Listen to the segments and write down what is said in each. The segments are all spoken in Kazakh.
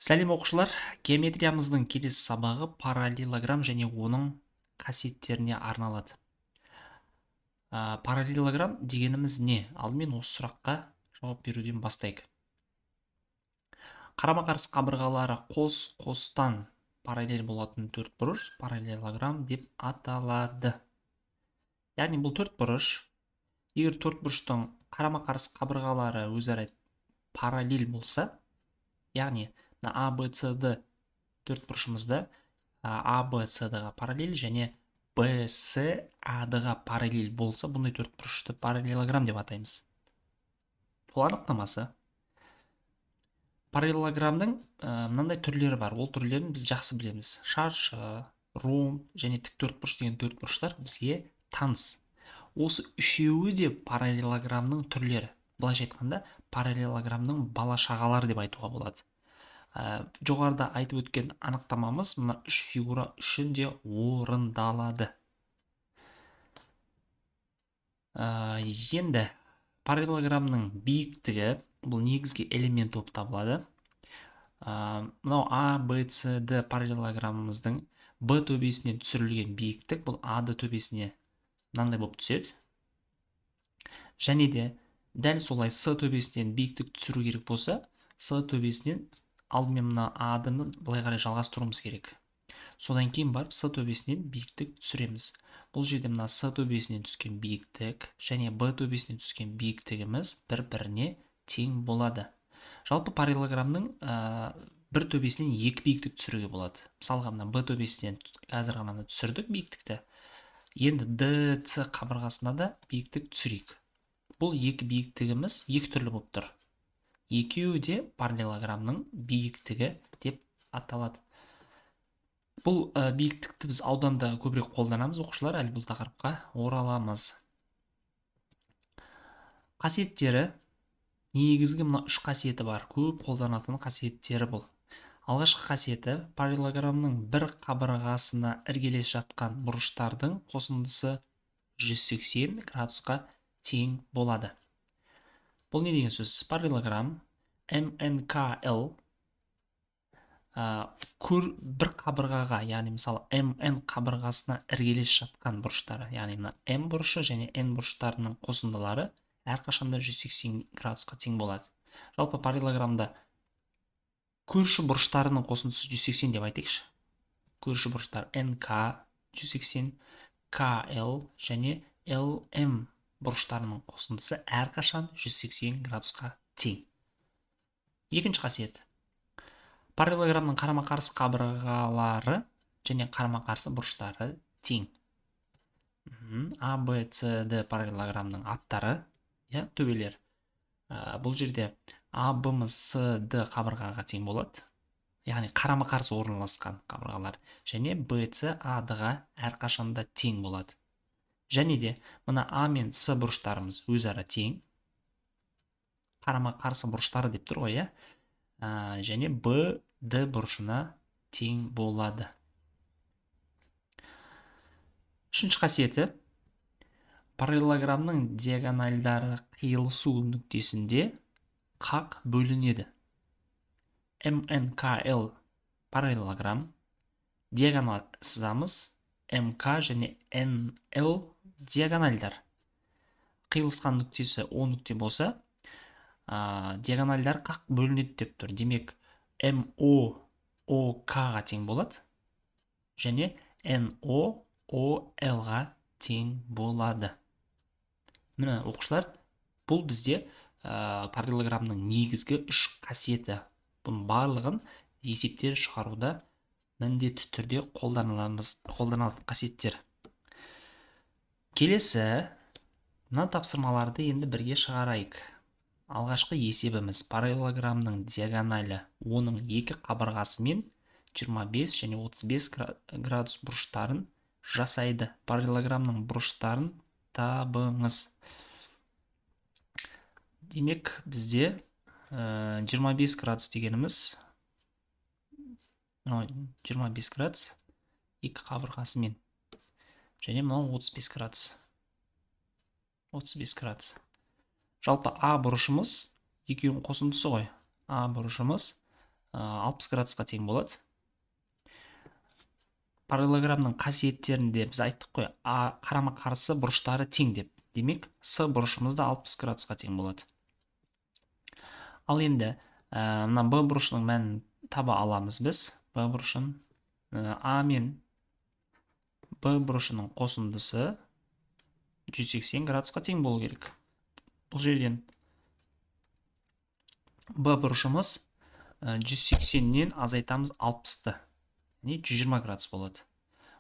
Сәлем оқушылар, геометриямыздың келесі сабағы параллелограмм және оның қасиеттеріне арналады. Параллелограмм дегеніміз не? Алдымен осы сұраққа жауап беруден бастайық. Қарама-қарсы қабырғалары қос-қостан параллель болатын төртбұрыш параллелограмм деп аталады. Яғни бұл төртбұрыш, егер төртбұрыштың қарама-қарсы қабырғалары өзара параллель болса, яғни А, Б, С, Д төртбұрышымызда А, Б, С, Д-ға параллель және Б, С, А, Д-ға параллель болса, бұндай төртбұрышты параллелограмм деп атаймыз. Бұл анықтамасы. Параллелограммның мынандай түрлері бар. Ол түрлерін біз жақсы білеміз. Шаршы, ромб және тік төртбұрыш деген төртбұрыштар бізге таныс. Осы үшеуі де параллелограммның түрлері. Былайша айтқанда, параллелограммның бала-шағалары деп айтуға болады. Жоғарыда айтып өткен анықтамамыз мына үш фигура үшін де орындалады. Енді параллелограммның биіктігі бұл негізгі элемент болып табылады. Мынау А, Б, С, Д параллелограммымыздың Б төбесінен түсірілген биіктік бұл А, Д төбесіне мынандай болып түседі. Және де дәл солай С төбесінен биіктік түсіру керек болса, С төбесінен алдымен мына А-ны былай қарай жалғастыруымыз керек. Содан кейін барып С төбесінен биіктік түсіреміз. Бұл жерде мына С төбесінен түскен биіктік және Б төбесінен түскен биіктігіміз бір-біріне тең болады. Жалпы параллелограммның бір төбесінен екі биіктік түсіруге болады. Мысалға мына Б төбесінен қазір ғана түсірдік биіктікті. Енді Д, С қабырғасына да биіктік түсірейік. Бұл екі биіктігіміз екі түрлі болып тұр. Екеуі де параллелограммның биіктігі деп аталады. Бұл биіктікті біз ауданда көбірек қолданамыз, оқушылар, әлі бұл тақырыпқа ораламыз. Қасиеттері, негізгі мына үш қасиеті бар. Көп қолданатын қасиеттері бұл. Алғашқы қасиеті, параллелограммның бір қабырғасына іргелес жатқан бұрыштардың қосындысы 180 градусқа тең болады. Бұл не деген сөз? Параллелограмм МНКЛ бір қабырғаға, яғни мысалы МН қабырғасына іргелес жатқан бұрыштары, яғни мына М бұрышы және N бұрыштарының қосындылары әрқашанда 180 градусқа тең болады. Жалпы параллелограммда көрші бұрыштарының қосындысы 180 деп айтайықшы. Көрші бұрыштар НК 180, КЛ және ЛМ бұрыштарының қосындысы әрқашан 180 градусқа тең. Екінші қасиет. Параллелограммның қарама-қарсы қабырғалары және қарама-қарсы бұрыштары тең. А, Б, С, Д параллелограммның аттары, төбелер. Бұл жерде А, Б, С, Д қабырғаға тең болады. Яғни қарама-қарсы орналасқан қабырғалар. Және Б, С, А, Д-ға әрқашанда тең болады. Және де мына А мен С бұрыштарымыз өзара тең. Қарама-қарсы бұрыштары деп тұр ғой, және Б, Д бұрышына тең болады. Үшінші қасиеті, параллелограммның диагональдары қиылысу нүктесінде қақ бөлінеді. МНКЛ параллелограмм, диагональ сызамыз, МК және НЛ диагональдар. Қиылысқан нүктесі О нүкте болса, диагональдар қақ бөлінеді деп тұр. Демек, МО ОК-ға тең болады және НО ОЛ-ға тең болады. Міне, оқушылар, бұл бізде параллелограммның негізгі үш қасиеті. Бұның барлығын есептер шығаруда міндетті түрде қолданылатын қасиеттер. Келесі, мына тапсырмаларды енді бірге шығарайық. Алғашқы есебіміз параллелограммның диагоналі оның екі қабырғасымен 25 және 35 градус бұрыштарын жасайды. Параллелограммның бұрыштарын табыңыз. Демек, бізде 25 градус дегеніміз 25 градус екі қабырғасымен және мынау 35 градус. 35 градус. Жалпы А бұрышымыз екеуінің қосындысы ғой. А бұрышымыз 60 градусқа тең болады. Параллелограммның қасиеттерінде біз айттық қой, қарама қарсы бұрыштары тең деп. Демек, С бұрышымыз да 60 градусқа тең болады. Ал енді мына Б бұрышының мәнін таба аламыз біз. Б бұрышын А мен Б бұрышының қосындысы 180 градусқа тең болу керек. Бұл жерден Б бұрышымыз 180-нен азайтамыз 60-ты. Яғни 120 градус болады.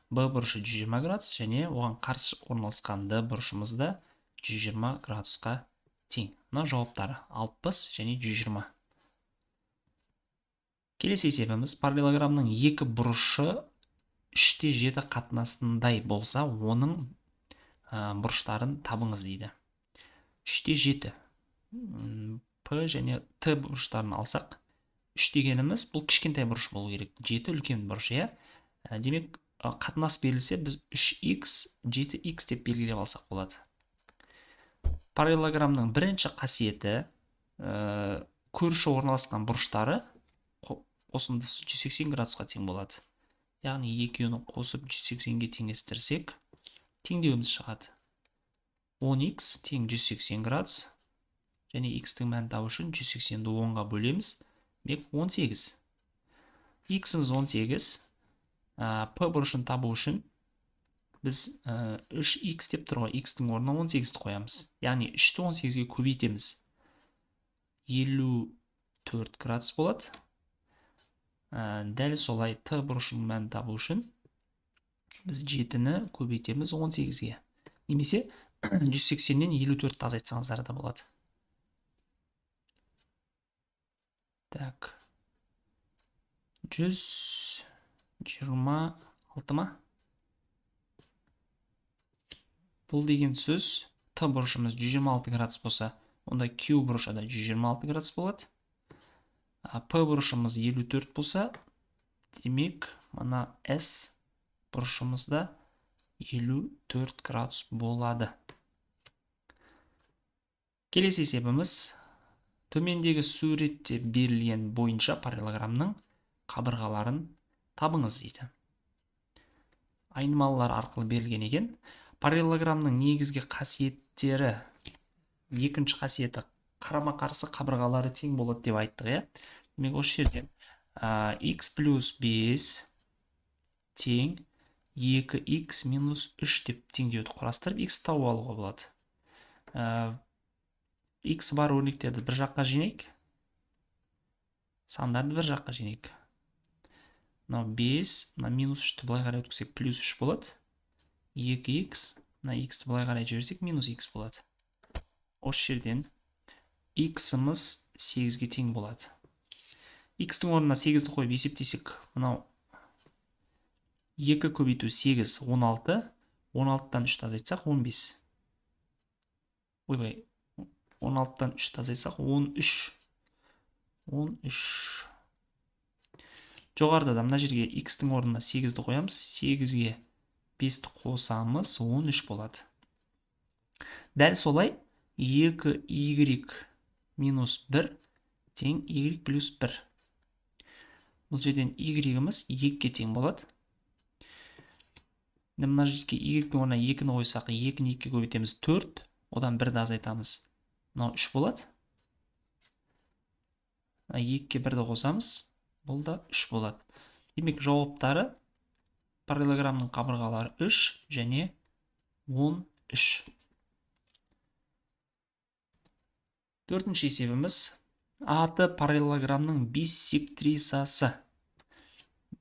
Б бұрышы 120 градус және оған қарсы орналасқан Д бұрышымыз да 120 градусқа тең. Мына жауаптары 60 және 120. Келесі есебіміз параллелограммның екі бұрышы 3/7 қатынасындай болса, оның бұрыштарын табыңыз дейді. 3/7. П және Т бұрыштарын алсақ, 3 дегеніміз бұл кішкентай бұрыш болу керек. 7 үлкен бұрыш, иә. Демек, қатынас берілсе, біз 3х, 7х деп белгілеп алсақ болады. Параллелограммның бірінші қасиеті көрші орналасқан бұрыштары қосындысы 180 градусқа тең болады. Яғни екеуін қосып 180-ге теңестірсек, теңдеуіміз шығады. 10х тең 180 градус және х-тің мәнін табу үшін 180-ді 10-ға бөлеміз. Демек 18. Х-іміз 18. П бұрышын табу үшін біз 3х деп тұр ғой, х-тің орнына 18-ді қоямыз. Яғни 3-ті 18-ге көбейтеміз. 54 градус болады. Дәл солай Т бұрышының мәнін табу үшін біз 7-ні көбейтеміз 18-ге. Немесе 180-нен 54-ті азайтсаңыздар да болады. Так. 126 ма? Бұл деген сөз Т бұрышымыз 126 градус болса, онда Q бұрышы да 126 градус болады. П бұрышымыз 54 болса, демек, мына S бұрышымыз да 54 градус болады. Келесі есебіміз төмендегі суретте берілген бойынша параллелограммның қабырғаларын табыңыз дейді. Айнымалылар арқылы берілген екен. Параллелограммның негізгі қасиеттері, екінші қасиеті қарама қарсы қабырғалары тең болады деп айттық, иә. Демек, осы жерден x плюс 5 тең 2x минус 3 деп теңдеуді құрастырып, x тауып алуға болады. X бар өрнектерді бір жаққа жинайық. Сандарды бір жаққа жинайық. Мынау 5, мына минус 3-ті былай қарай өткізсек, плюс 3 болады. 2x, мына x-ті былай қарай жіберсек, минус x болады. Осы жерден x-іміз 8-ге тең болады. X-тің орнына 8-ді қойып есептесек, мынау 2 көбейту 8, 16. 16-тан 3-ті азайтсақ, 15. Ойбай, 16-тан 3-ті азайтсақ, 13. 13. Жоғарыда да мына жерге x-тің орнына 8-ді қоямыз. 8-ге 5-ті қосамыз, 13 болады. Дәл солай 2y минус 1 тең y плюс 1. Бұл жерден y-іміз 2-ге тең болады. Мына жерге y-дің орнына 2-ні қойсақ, 2-ні 2-ге көбейтеміз 4, одан 1-ді азайтамыз. Мынау 3 болады. 2-ге 1-ді қосамыз, бұл да 3 болады. Демек, жауаптары параллелограммның қабырғалары 3 және 13. Төртінші есебіміз аты параллелограммның биссектрисасы.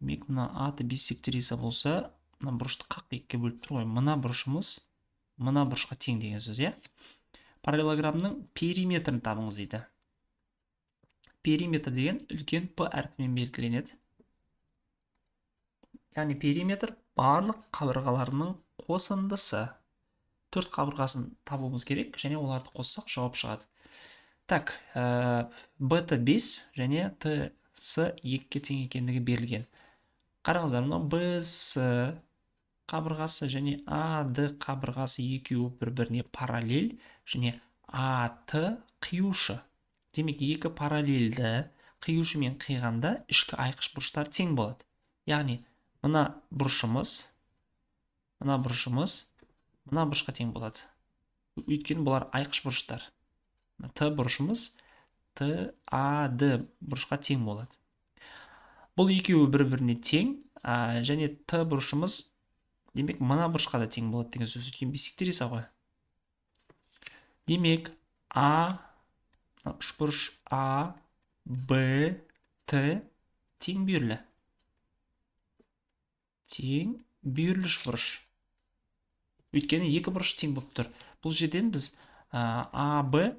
Демек, мына аты биссектриса болса, мына бұрышты қақ екіге бөліп тұр ғой. Мына бұрышымыз мына бұрышқа тең деген сөз, иә. Параллелограммның периметрін табыңыз дейді. Периметр деген үлкен П әрпімен белгіленеді. Яғни периметр барлық қабырғаларының қосындысы. 4 қабырғасын табуымыз керек, және оларды қоссақ жауап шығады. Так, б-ті 5 және т-сы 2-ге тең екендігі берілген. Қараңыздар, мынау б-сы қабырғасы және а-ды қабырғасы екеуі бір-біріне параллель және а-ты қиюшы. Демек, екі параллельді қиюшымен қиғанда ішкі айқыш бұрыштар тең болады. Яғни мына бұрышымыз мына бұрышқа тең болады. Өйткені бұлар айқыш бұрыштар. Т бұрышымыз Т, А, Д бұрышқа тең болады. Бұл екеуі бір-біріне тең, және Т бұрышымыз демек мына бұрышқа да тең болады деген сөз. Өйткені бисектриса ғой. Демек үшбұрыш А, Б, Т тең бүйірлі. Тең бүйірлі үшбұрыш. Өйткені екі бұрыш тең болып тұр. Бұл жерден біз А, Б,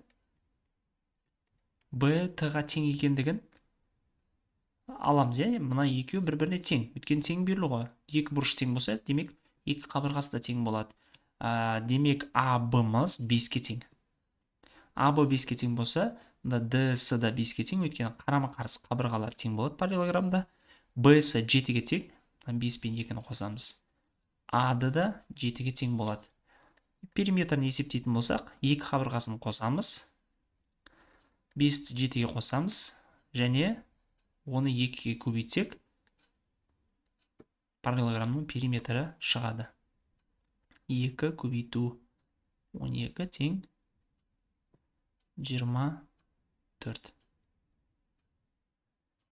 Т-ға тең екендігін аламыз, мына екеуі бір-біріне тең. Өйткені тең бүйірлі ғой. Екі бұрыш тең болса, демек екі қабырғасы да тең болады. Демек АБ-мыз 5-ке тең. АБ 5-ке тең болса, ДС да 5-ке тең, өйткені қарама-қарсы қабырғалар тең болады параллелограммда. БС 7-ге тең, 5 пен 2-ні қосамыз. АД да 7-ге тең болады. Периметрін есептейтін болсақ, екі қабырғасын қосамыз. 5-ті 7-ге қосамыз, және оны 2-ге көбейтсек, параллелограммның периметрі шығады. 2 көбейту 12 тең 24.